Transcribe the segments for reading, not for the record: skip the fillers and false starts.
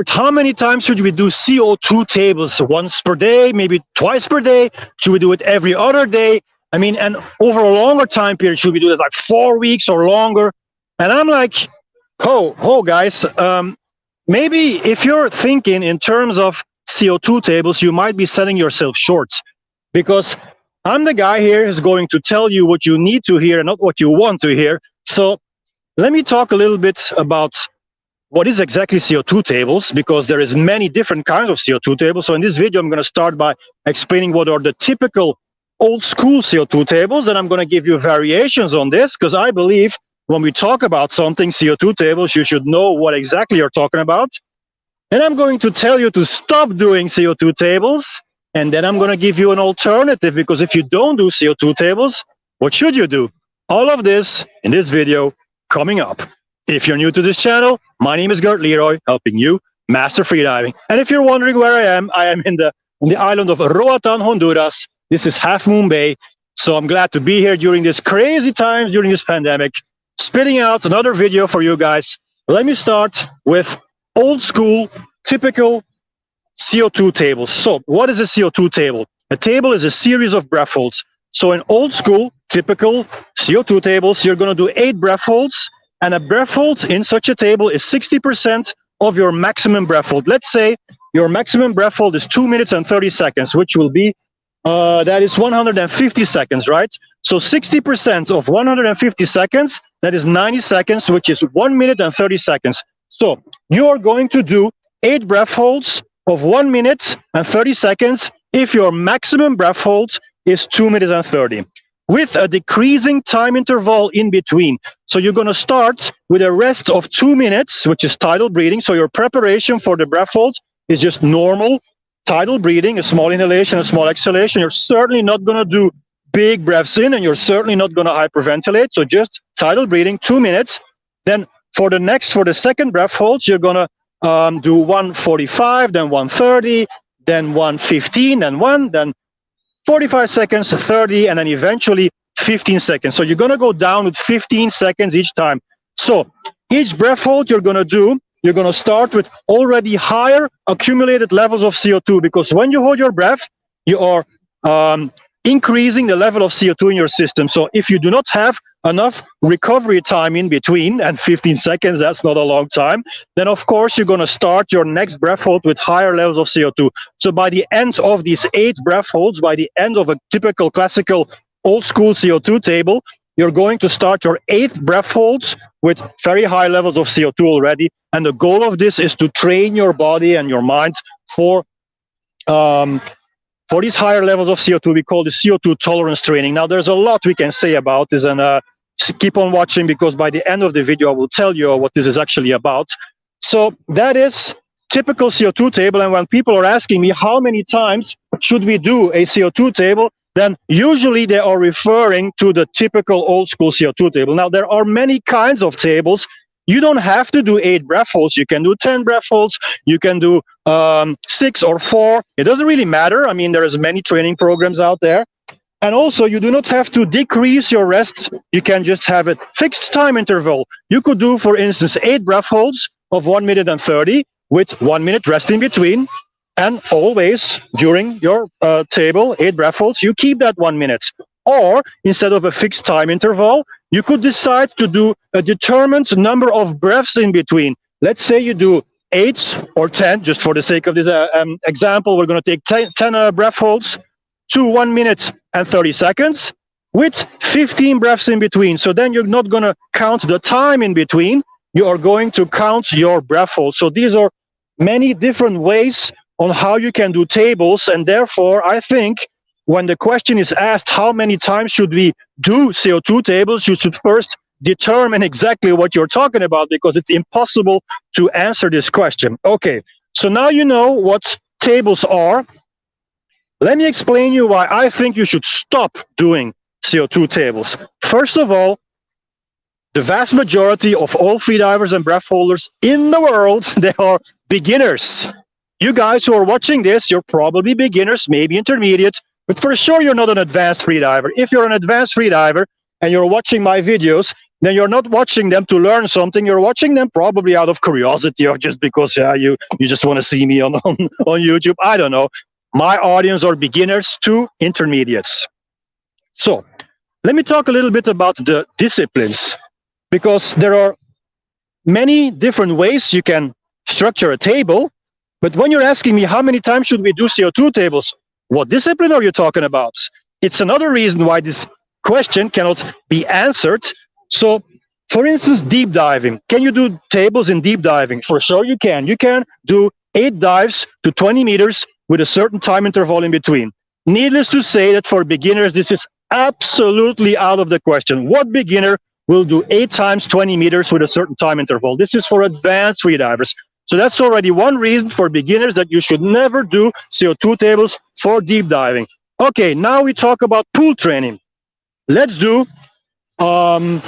How many times should we do CO2 tables? Once per day, maybe twice per day? Should we do it every other day? I mean, and over a longer time period, should we do it like 4 weeks or longer? And I'm like, guys, maybe if you're thinking in terms of CO2 tables, you might be selling yourself short, because I'm the guy here who's going to tell you what you need to hear and not what you want to hear. So let me talk a little bit about what is exactly CO2 tables, because there is many different kinds of CO2 tables. So in this video, I'm going to start by explaining what are the typical old school CO2 tables, and I'm going to give you variations on this, because I believe when we talk about something, CO2 tables, you should know what exactly you're talking about. And I'm going to tell you to stop doing CO2 tables, and then I'm going to give you an alternative, because if you don't do CO2 tables, what should you do? All of this in this video coming up. If you're new to this channel, my name is Gert Leroy, helping you master freediving. And if you're wondering where I am in the island of Roatan, Honduras. This is Half Moon Bay. So I'm glad to be here during this crazy times, during this pandemic, spitting out another video for you guys. Let me start with old school, typical CO2 tables. So what is a CO2 table? A table is a series of breath holds. So in old school, typical CO2 tables, you're going to do 8 breath holds. And a breath hold in such a table is 60% of your maximum breath hold. Let's say your maximum breath hold is 2 minutes and 30 seconds, which will be, that is 150 seconds, right? So 60% of 150 seconds, that is 90 seconds, which is 1 minute and 30 seconds. So you are going to do 8 breath holds of 1 minute and 30 seconds if your maximum breath hold is 2 minutes and 30. With a decreasing time interval in between. So you're going to start with a rest of 2 minutes, which is tidal breathing. So your preparation for the breath hold is just normal tidal breathing, a small inhalation, a small exhalation. You're certainly not going to do big breaths in, and you're certainly not going to hyperventilate. So just tidal breathing, 2 minutes. Then for the second breath hold, you're going to do 145, then 130, then 115, then 45 seconds, 30, and then eventually 15 seconds. So you're going to go down with 15 seconds each time. So each breath hold you're going to do, you're going to start with already higher accumulated levels of CO2, because when you hold your breath, you are increasing the level of CO2 in your system. So if you do not have enough recovery time in between, and 15 seconds, that's not a long time, then of course you're going to start your next breath hold with higher levels of CO2. So by the end of these 8 breath holds, by the end of a typical classical old school CO2 table, you're going to start your 8th breath holds with very high levels of CO2 already. And the goal of this is to train your body and your mind for these higher levels of CO2. We call the CO2 tolerance training. Now, there's a lot we can say about this, and keep on watching, because by the end of the video, I will tell you what this is actually about. So that is typical CO2 table. And when people are asking me how many times should we do a CO2 table, then usually they are referring to the typical old school CO2 table. Now, there are many kinds of tables. You don't have to do 8 breath holds. You can do 10 breath holds. You can do 6 or 4. It doesn't really matter. I mean, there's many training programs out there. And also, you do not have to decrease your rests. You can just have a fixed time interval. You could do, for instance, 8 breath holds of 1 minute and 30 with 1 minute rest in between. And always during your table, 8 breath holds, you keep that 1 minute. Or instead of a fixed time interval, you could decide to do a determined number of breaths in between. Let's say you do 8 or 10, just for the sake of this example, we're going to take 10 breath holds to 1 minute and 30 seconds with 15 breaths in between. So then you're not going to count the time in between. You are going to count your breath holds. So these are many different ways on how you can do tables. And therefore, I think when the question is asked, how many times should we do CO2 tables, you should first determine exactly what you're talking about, because it's impossible to answer this question. Okay, so now you know what tables are. Let me explain you why I think you should stop doing CO2 tables. First of all, the vast majority of all freedivers and breath holders in the world, they are beginners. You guys who are watching this, you're probably beginners, maybe intermediate, but for sure you're not an advanced freediver. If you're an advanced freediver and you're watching my videos, then you're not watching them to learn something. You're watching them probably out of curiosity or just because you just want to see me on YouTube. I don't know. My audience are beginners to intermediates. So let me talk a little bit about the disciplines, because there are many different ways you can structure a table. But when you're asking me how many times should we do CO2 tables, what discipline are you talking about? It's another reason why this question cannot be answered. So, for instance, deep diving. Can you do tables in deep diving? For sure you can. You can do 8 dives to 20 meters with a certain time interval in between. Needless to say that for beginners, this is absolutely out of the question. What beginner will do 8 times 20 meters with a certain time interval? This is for advanced freedivers. So that's already one reason for beginners that you should never do CO2 tables for deep diving. Okay, now we talk about pool training. Let's do 8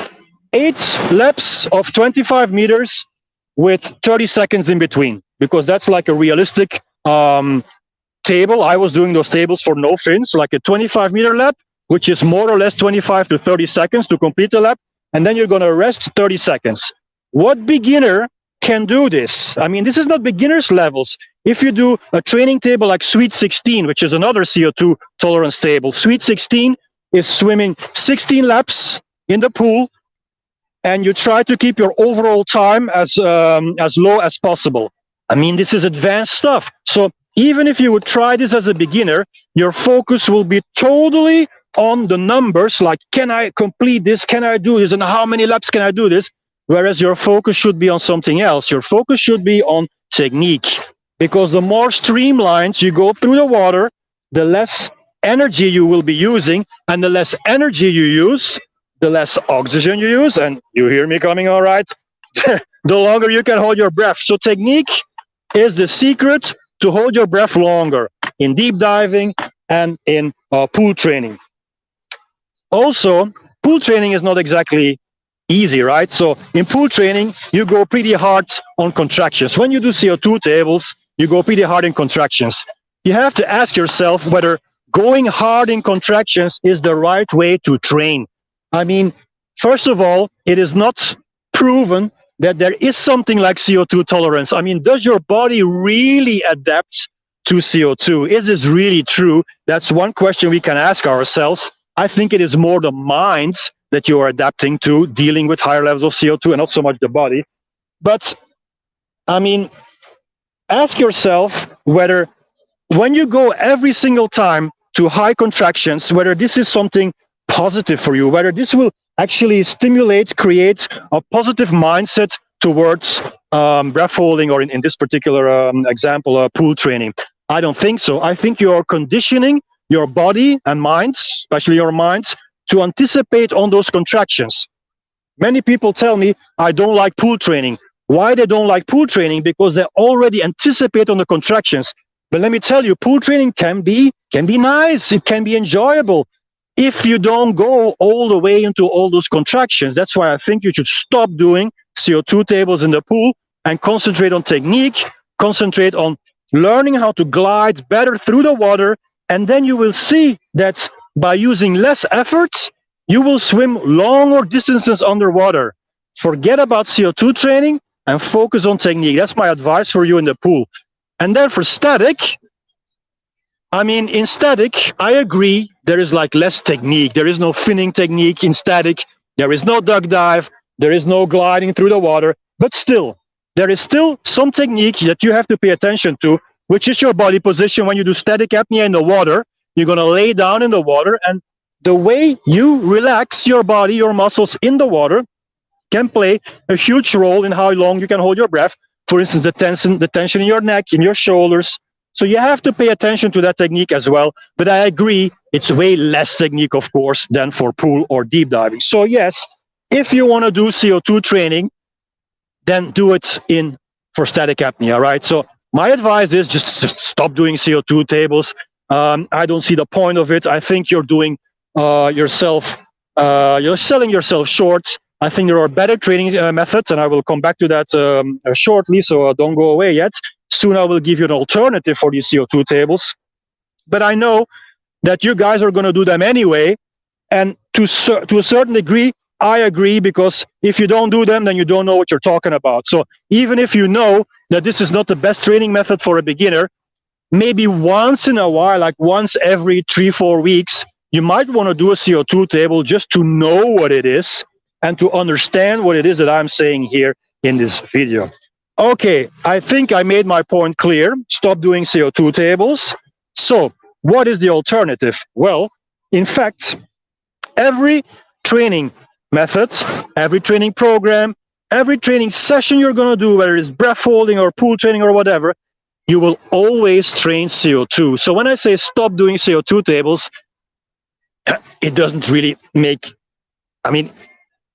laps of 25 meters with 30 seconds in between, because that's like a realistic table. I was doing those tables for no fins, like a 25-meter lap, which is more or less 25 to 30 seconds to complete the lap, and then you're going to rest 30 seconds. What beginner can do this? I mean, this is not beginner's levels. If you do a training table like Sweet 16, which is another CO2 tolerance table, Sweet 16 is swimming 16 laps in the pool, and you try to keep your overall time as low as possible. I mean, this is advanced stuff. So even if you would try this as a beginner, your focus will be totally on the numbers, like, can I complete this? Can I do this? And how many laps can I do this? Whereas your focus should be on something else. Your focus should be on technique, because the more streamlined you go through the water, the less energy you will be using, and the less energy you use, the less oxygen you use, and you hear me coming all right, the longer you can hold your breath. So technique is the secret to hold your breath longer in deep diving and in pool training. Also, pool training is not exactly easy, right? So in pool training, you go pretty hard on contractions. When you do CO2 tables, you go pretty hard in contractions. You have to ask yourself whether going hard in contractions is the right way to train. I mean, first of all, it is not proven that there is something like CO2 tolerance. I mean, does your body really adapt to CO2? Is this really true? That's one question we can ask ourselves. I think it is more the minds that you are adapting to dealing with higher levels of CO2 and not so much the body. But, I mean, ask yourself whether when you go every single time to high contractions, whether this is something positive for you, whether this will actually stimulate, create a positive mindset towards breath holding, or in this particular example, pool training. I don't think so. I think you are conditioning your body and minds, especially your minds, to anticipate on those contractions. Many people tell me, I don't like pool training. Why they don't like pool training? Because they already anticipate on the contractions. But let me tell you, pool training can be nice. It can be enjoyable if you don't go all the way into all those contractions. That's why I think you should stop doing CO2 tables in the pool and concentrate on technique, concentrate on learning how to glide better through the water, and then you will see that by using less efforts, you will swim longer distances underwater. Forget about CO2 training and focus on technique. That's my advice for you in the pool. And then for static, I mean, in static, I agree, there is like less technique. There is no finning technique in static. There is no duck dive. There is no gliding through the water. But still, there is still some technique that you have to pay attention to, which is your body position. When you do static apnea in the water, you're going to lay down in the water, and the way you relax your body, your muscles in the water, can play a huge role in how long you can hold your breath. For instance, the tension in your neck, in your shoulders. So you have to pay attention to that technique as well. But I agree, it's way less technique, of course, than for pool or deep diving. So yes, if you want to do CO2 training, then do it for static apnea, right? So my advice is just stop doing CO2 tables. I don't see the point of it. I think you're doing you're selling yourself short. I think there are better training methods, and I will come back to that shortly, so don't go away yet. Soon I will give you an alternative for these CO2 tables. But I know that you guys are going to do them anyway, and to a certain degree, I agree, because if you don't do them, then you don't know what you're talking about. So even if you know that this is not the best training method for a beginner, maybe once in a while, like once every 3-4 weeks, you might want to do a CO2 table just to know what it is and to understand what it is that I'm saying here in this video. Okay, I think I made my point clear. Stop doing CO2 tables. So what is the alternative? Well, in fact, every training method, every training program, every training session you're going to do, whether it's breath holding or pool training or whatever, you will always train CO2. So when I say stop doing CO2 tables, it doesn't really make, I mean,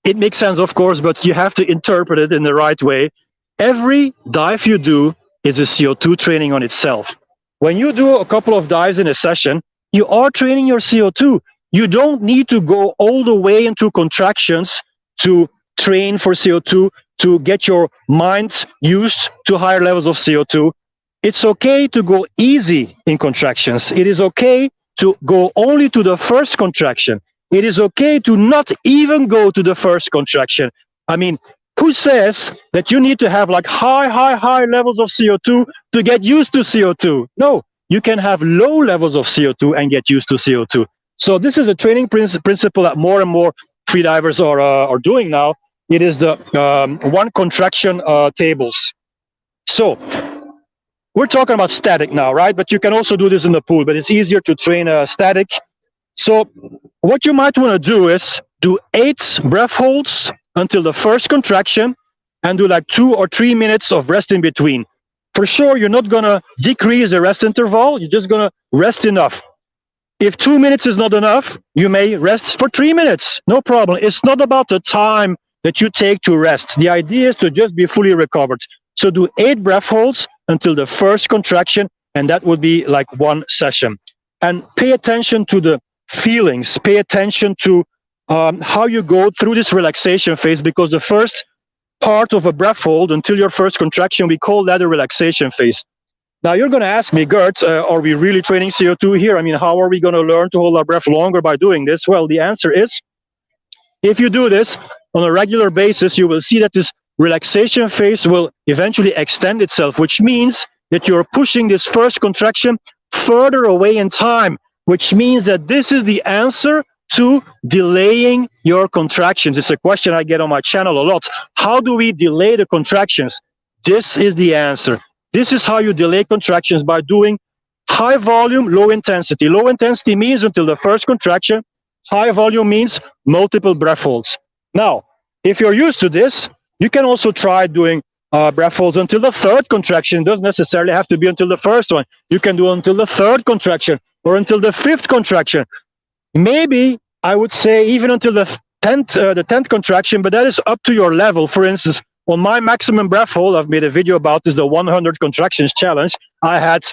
it makes sense, of course, but you have to interpret it in the right way. Every dive you do is a CO2 training on itself. When you do a couple of dives in a session, you are training your CO2. You don't need to go all the way into contractions to train for CO2, to get your mind used to higher levels of CO2. It's okay to go easy in contractions. It is okay to go only to the first contraction. It is okay to not even go to the first contraction. I mean, who says that you need to have like high levels of CO2 to get used to CO2? No, you can have low levels of CO2 and get used to CO2. So this is a training principle that more and more freedivers are doing now. It is the one contraction tables. So we're talking about static now, right? But you can also do this in the pool, but it's easier to train static. So what you might want to do is do 8 breath holds until the first contraction and do like 2 or 3 minutes of rest in between. For sure, you're not going to decrease the rest interval. You're just going to rest enough. If 2 minutes is not enough, you may rest for 3 minutes. No problem. It's not about the time that you take to rest. The idea is to just be fully recovered. So do 8 breath holds until the first contraction, and that would be like 1 session. And pay attention to the feelings. Pay attention to how you go through this relaxation phase, because the first part of a breath hold until your first contraction, we call that a relaxation phase. Now you're going to ask me, Gert, are we really training CO2 here? I mean, how are we going to learn to hold our breath longer by doing this? Well, the answer is, if you do this on a regular basis, you will see that this relaxation phase will eventually extend itself, which means that you're pushing this first contraction further away in time, which means that this is the answer to delaying your contractions. It's a question I get on my channel a lot. How do we delay the contractions? This is the answer. This is how you delay contractions, by doing high volume, low intensity. Low intensity means until the first contraction. High volume means multiple breath holds. Now, if you're used to this, you can also try doing breath holds until the third contraction. It doesn't necessarily have to be until the first one. You can do until the third contraction or until the 5th contraction. Maybe I would say even until the 10th contraction, but that is up to your level. For instance, on my maximum breath hold, I've made a video about this, the 100 contractions challenge. I had,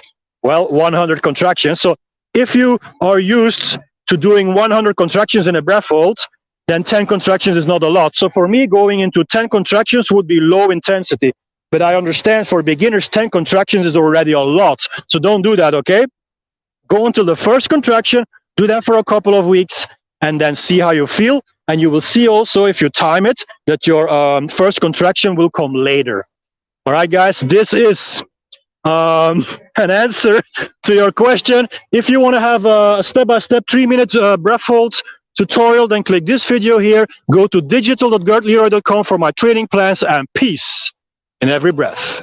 well, 100 contractions. So if you are used to doing 100 contractions in a breath hold, then 10 contractions is not a lot. So for me, going into 10 contractions would be low intensity. But I understand for beginners, 10 contractions is already a lot. So don't do that, okay? Go until the first contraction, do that for a couple of weeks, and then see how you feel. And you will see also, if you time it, that your first contraction will come later. All right, guys, this is an answer to your question. If you want to have a step-by-step 3-minute breath holds tutorial, then click this video here. Go to digital.gertleroy.com for my training plans, and peace in every breath.